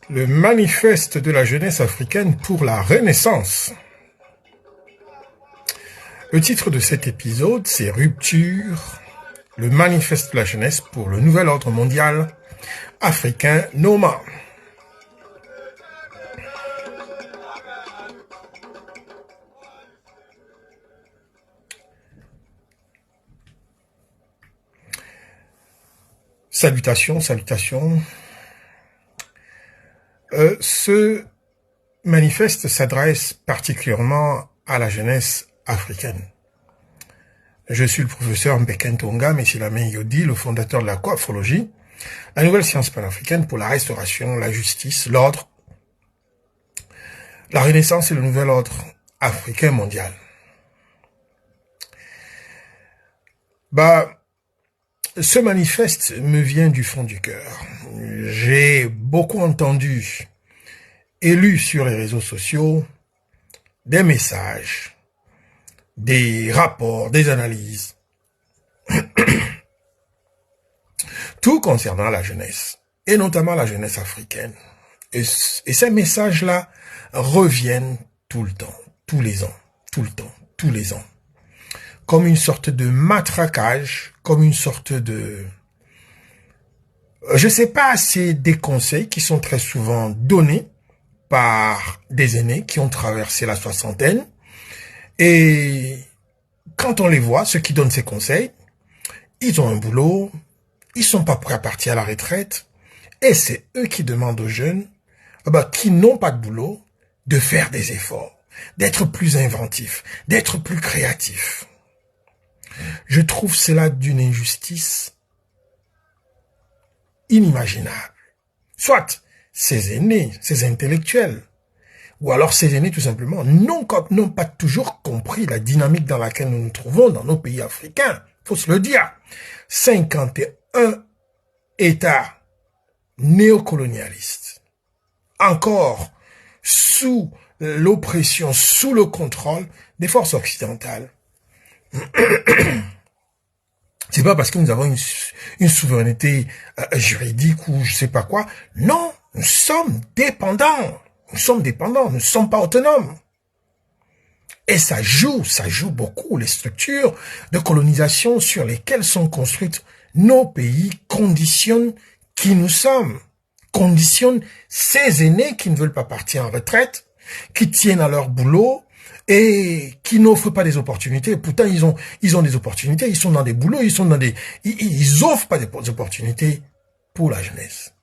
Le manifeste de la jeunesse africaine pour la Renaissance. Le titre de cet épisode, c'est Rupture, le manifeste de la jeunesse pour le nouvel ordre mondial africain NOMA. Salutations. Ce manifeste s'adresse particulièrement à la jeunesse africaine. Je suis le professeur Mbeken Tonga Messilamin Yodi, le fondateur de la coafrologie, la nouvelle science panafricaine pour la restauration, la justice, l'ordre, la renaissance et le nouvel ordre africain mondial. Ce manifeste me vient du fond du cœur. J'ai beaucoup entendu et lu sur les réseaux sociaux des messages, des rapports, des analyses, tout concernant la jeunesse, et notamment la jeunesse africaine. Et ces messages-là reviennent tout le temps, tous les ans, tout le temps, tous les ans, comme une sorte de matraquage, comme une sorte de... Je sais pas, c'est des conseils qui sont très souvent donnés par des aînés qui ont traversé la soixantaine. Et quand on les voit, ceux qui donnent ces conseils, ils ont un boulot, ils sont pas prêts à partir à la retraite. Et c'est eux qui demandent aux jeunes, qui n'ont pas de boulot, de faire des efforts, d'être plus inventifs, d'être plus créatifs. Je trouve cela d'une injustice inimaginable. Soit ces aînés, ces intellectuels, ou alors ces aînés tout simplement n'ont pas toujours compris la dynamique dans laquelle nous nous trouvons dans nos pays africains. Faut se le dire. 51 États néocolonialistes, encore sous l'oppression, sous le contrôle des forces occidentales. C'est pas parce que nous avons une souveraineté juridique ou je sais pas quoi. Non, nous sommes dépendants. Nous ne sommes pas autonomes. Et ça joue beaucoup. Les structures de colonisation sur lesquelles sont construites nos pays conditionnent qui nous sommes. Conditionnent ces aînés qui ne veulent pas partir en retraite, qui tiennent à leur boulot, et qui n'offrent pas des opportunités. Pourtant, ils ont des opportunités, ils sont dans des boulots, ils offrent pas des opportunités pour la jeunesse.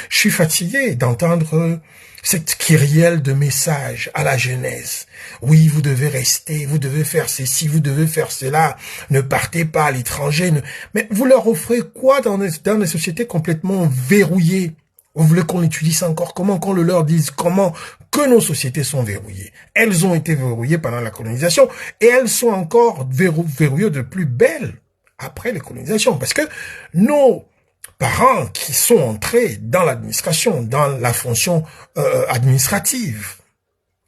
Je suis fatigué d'entendre cette kyrielle de messages à la jeunesse. Oui, vous devez rester, vous devez faire ceci, vous devez faire cela, ne partez pas à l'étranger. Mais vous leur offrez quoi dans des sociétés complètement verrouillées? Vous voulez qu'on utilise encore comment, qu'on le leur dise comment que nos sociétés sont verrouillées. Elles ont été verrouillées pendant la colonisation et elles sont encore verrouillées de plus belle après la colonisation. Parce que nos parents qui sont entrés dans l'administration, dans la fonction administrative,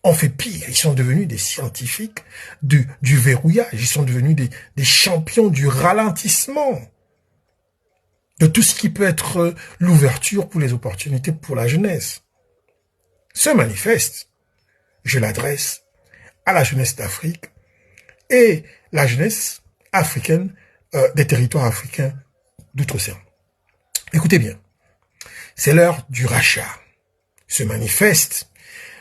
ont fait pire. Ils sont devenus des scientifiques du verrouillage. Ils sont devenus des champions du ralentissement, de tout ce qui peut être l'ouverture pour les opportunités pour la jeunesse. Ce manifeste, je l'adresse à la jeunesse d'Afrique et la jeunesse africaine des territoires africains d'outre-océan. Écoutez bien, c'est l'heure du rachat. Ce manifeste,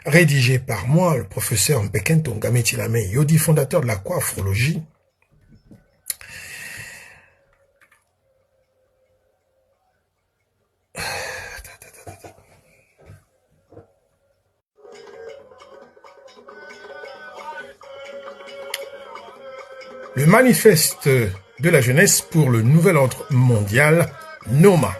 rédigé par moi, le professeur Mbeken Tonga Messilamin Yodi, fondateur de la coafrologie, le manifeste de la jeunesse pour le nouvel ordre mondial, NOMA.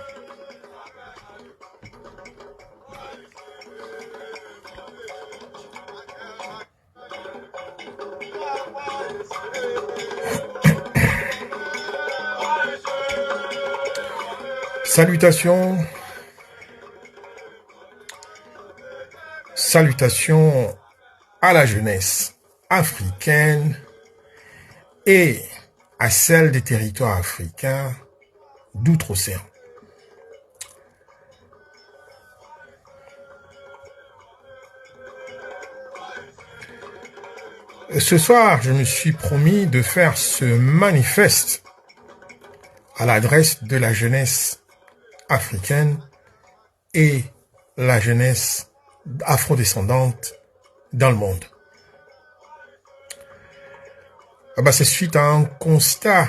Salutations à la jeunesse africaine et à celle des territoires africains d'outre-océan. Ce soir, je me suis promis de faire ce manifeste à l'adresse de la jeunesse africaine et la jeunesse afrodescendante dans le monde. C'est suite à un constat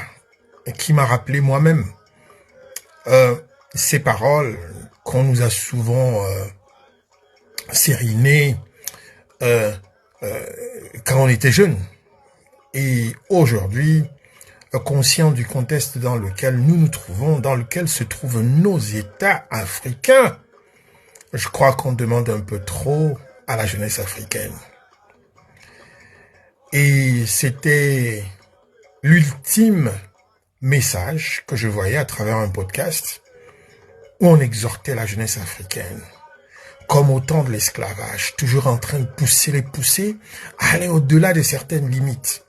qui m'a rappelé moi-même ces paroles qu'on nous a souvent sérinées quand on était jeune. Et aujourd'hui, conscient du contexte dans lequel nous nous trouvons, dans lequel se trouvent nos États africains, je crois qu'on demande un peu trop à la jeunesse africaine. Et c'était l'ultime message que je voyais à travers un podcast où on exhortait la jeunesse africaine, comme au temps de l'esclavage, toujours en train de pousser à aller au-delà de certaines limites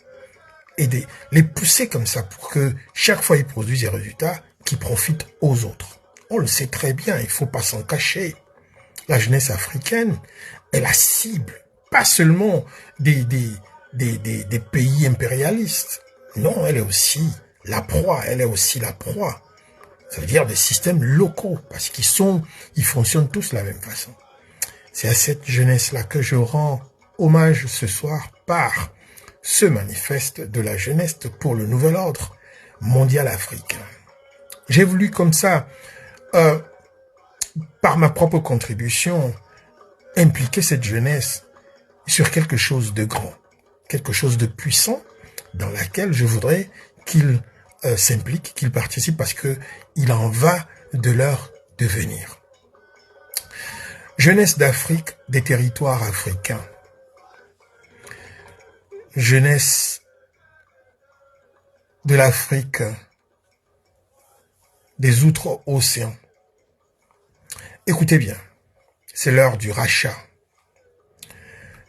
et les pousser comme ça pour que chaque fois ils produisent des résultats qui profitent aux autres. On le sait très bien, il faut pas s'en cacher. La jeunesse africaine est la cible, pas seulement des pays impérialistes. Non, elle est aussi la proie, Ça veut dire des systèmes locaux, parce ils fonctionnent tous de la même façon. C'est à cette jeunesse-là que je rends hommage ce soir par ce manifeste de la jeunesse pour le nouvel ordre mondial africain. J'ai voulu comme ça, par ma propre contribution, impliquer cette jeunesse sur quelque chose de grand, quelque chose de puissant, dans laquelle je voudrais qu'ils s'impliquent, qu'ils participent, parce que il en va de leur devenir. Jeunesse d'Afrique, des territoires africains. Jeunesse de l'Afrique, des outre-océans. Écoutez bien, c'est l'heure du rachat.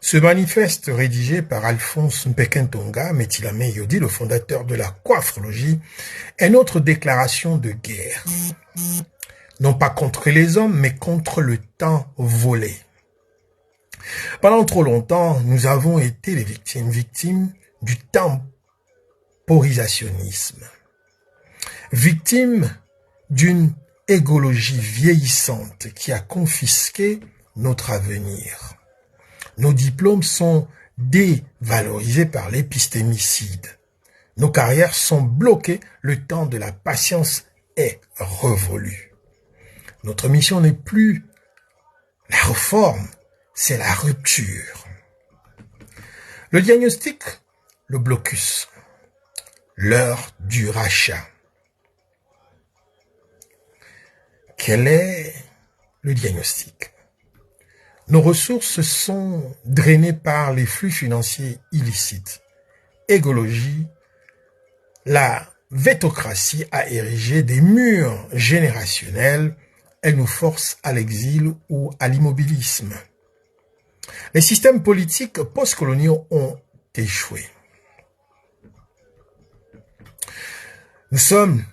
Ce manifeste rédigé par Alphonse Mpekeng-Tonga, Metilame Yodi, le fondateur de la coiffrologie, est notre déclaration de guerre. Non pas contre les hommes, mais contre le temps volé. Pendant trop longtemps, nous avons été les victimes du temporisationnisme, victimes d'une égologie vieillissante qui a confisqué notre avenir. Nos diplômes sont dévalorisés par l'épistémicide. Nos carrières sont bloquées, le temps de la patience est révolu. Notre mission n'est plus la réforme, c'est la rupture. Le diagnostic, le blocus, l'heure du rachat. Quel est le diagnostic? Nos ressources sont drainées par les flux financiers illicites. Égologie, la vétocratie a érigé des murs générationnels. Elle nous force à l'exil ou à l'immobilisme. Les systèmes politiques postcoloniaux ont échoué. Nous sommes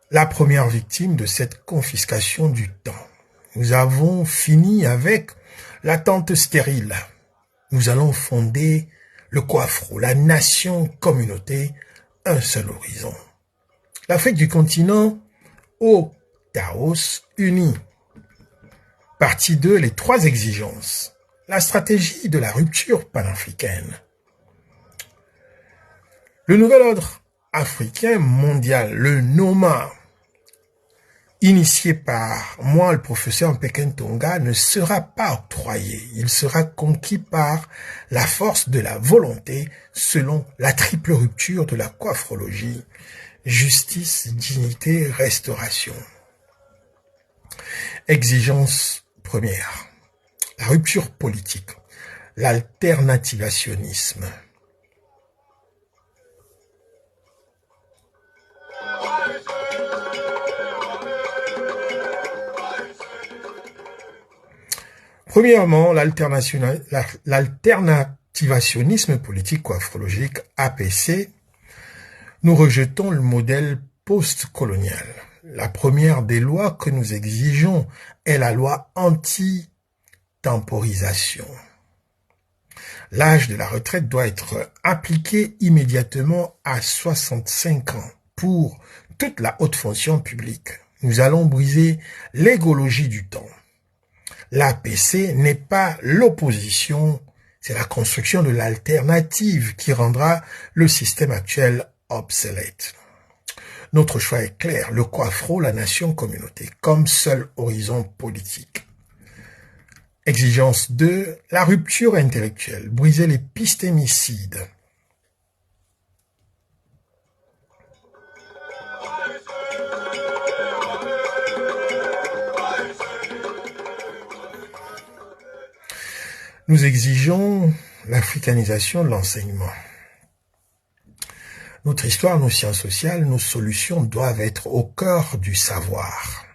la première victime de cette confiscation du temps. Nous avons fini avec l'attente stérile. Nous allons fonder le Coafro, la nation-communauté, un seul horizon. L'Afrique du continent au Taos uni. Partie 2, les 3 exigences. La stratégie de la rupture panafricaine. Le nouvel ordre africain mondial, le NOMA, initié par moi, le professeur Mpekeng-Tonga, ne sera pas octroyé. Il sera conquis par la force de la volonté selon la triple rupture de la coiffrologie. Justice, dignité, restauration. Exigence première. La rupture politique. L'alternativationnisme. Premièrement, l'alternativationnisme politique coiffrologique, APC, nous rejetons le modèle post-colonial. La première des lois que nous exigeons est la loi anti-temporisation. L'âge de la retraite doit être appliqué immédiatement à 65 ans pour toute la haute fonction publique. Nous allons briser l'égologie du temps. L'APC n'est pas l'opposition, c'est la construction de l'alternative qui rendra le système actuel obsolète. Notre choix est clair, le Quafro, la nation-communauté, comme seul horizon politique. Exigence 2, la rupture intellectuelle, briser l'épistémicide. Nous exigeons l'africanisation de l'enseignement. Notre histoire, nos sciences sociales, nos solutions doivent être au cœur du savoir.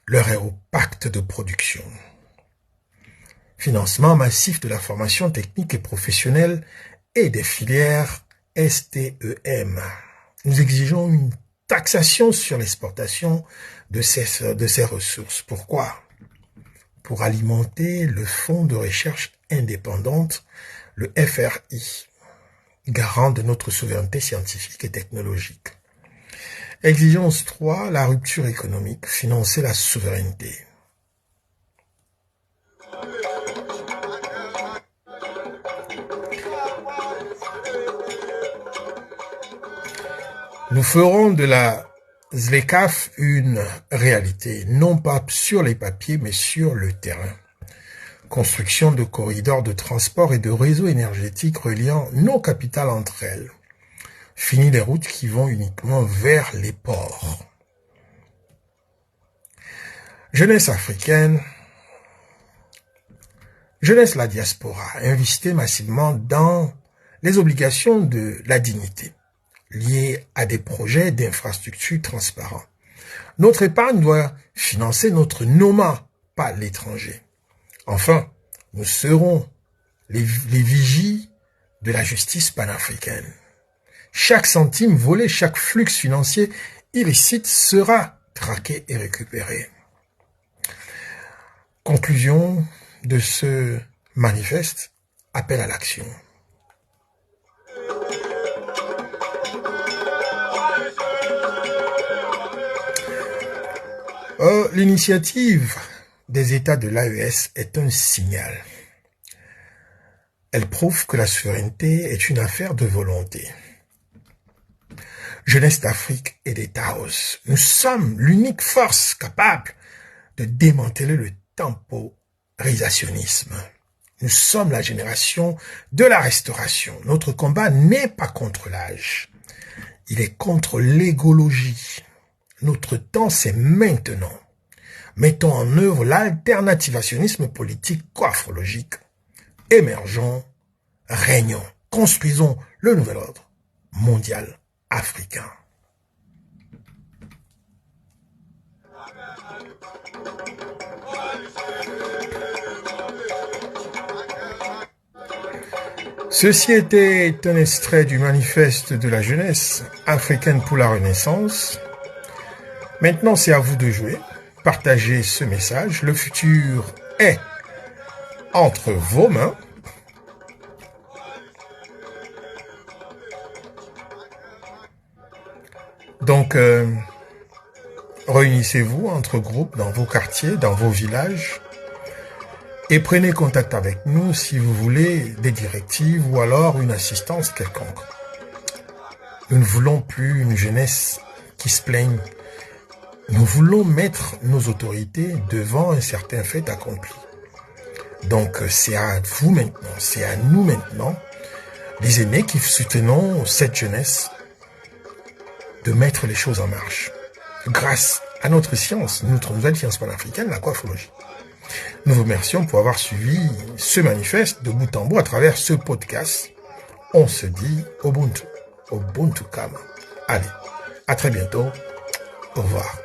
L'heure est au pacte de production. Financement massif de la formation technique et professionnelle et des filières STEM. Nous exigeons une taxation sur l'exportation de ces ressources. Pourquoi? Pour alimenter le fonds de recherche indépendante, le FRI, garant de notre souveraineté scientifique et technologique. Exigence 3, la rupture économique, financer la souveraineté. Nous ferons de la ZLECAf une réalité, non pas sur les papiers, mais sur le terrain. Construction de corridors de transport et de réseaux énergétiques reliant nos capitales entre elles. Fini les routes qui vont uniquement vers les ports. Jeunesse africaine, jeunesse la diaspora, investissez massivement dans les obligations de la dignité, liées à des projets d'infrastructures transparents. Notre épargne doit financer notre NOMA, pas l'étranger. Enfin, nous serons les vigies de la justice panafricaine. Chaque centime volé, chaque flux financier illicite sera traqué et récupéré. Conclusion de ce manifeste, appel à l'action. L'initiative des États de l'AES est un signal. Elle prouve que la souveraineté est une affaire de volonté. Jeunesse d'Afrique et des Taos, nous sommes l'unique force capable de démanteler le temporisationnisme. Nous sommes la génération de la restauration. Notre combat n'est pas contre l'âge. Il est contre l'égologie. Notre temps, c'est maintenant. Mettons en œuvre l'alternativationnisme politique coafrologique. Émergeons, régnons, construisons le nouvel ordre mondial africain. Ceci était un extrait du manifeste de la jeunesse africaine pour la Renaissance. Maintenant, c'est à vous de jouer. Partagez ce message. Le futur est entre vos mains. Donc, réunissez-vous entre groupes dans vos quartiers, dans vos villages et prenez contact avec nous si vous voulez des directives ou alors une assistance quelconque. Nous ne voulons plus une jeunesse qui se plaigne. Nous voulons mettre nos autorités devant un certain fait accompli. Donc, c'est à vous maintenant, c'est à nous maintenant, les aînés qui soutenons cette jeunesse, de mettre les choses en marche. Grâce à notre science, notre nouvelle science panafricaine, la coafrologie. Nous vous remercions pour avoir suivi ce manifeste de bout en bout à travers ce podcast. On se dit Ubuntu, Ubuntu Kama. Allez, à très bientôt. Au revoir.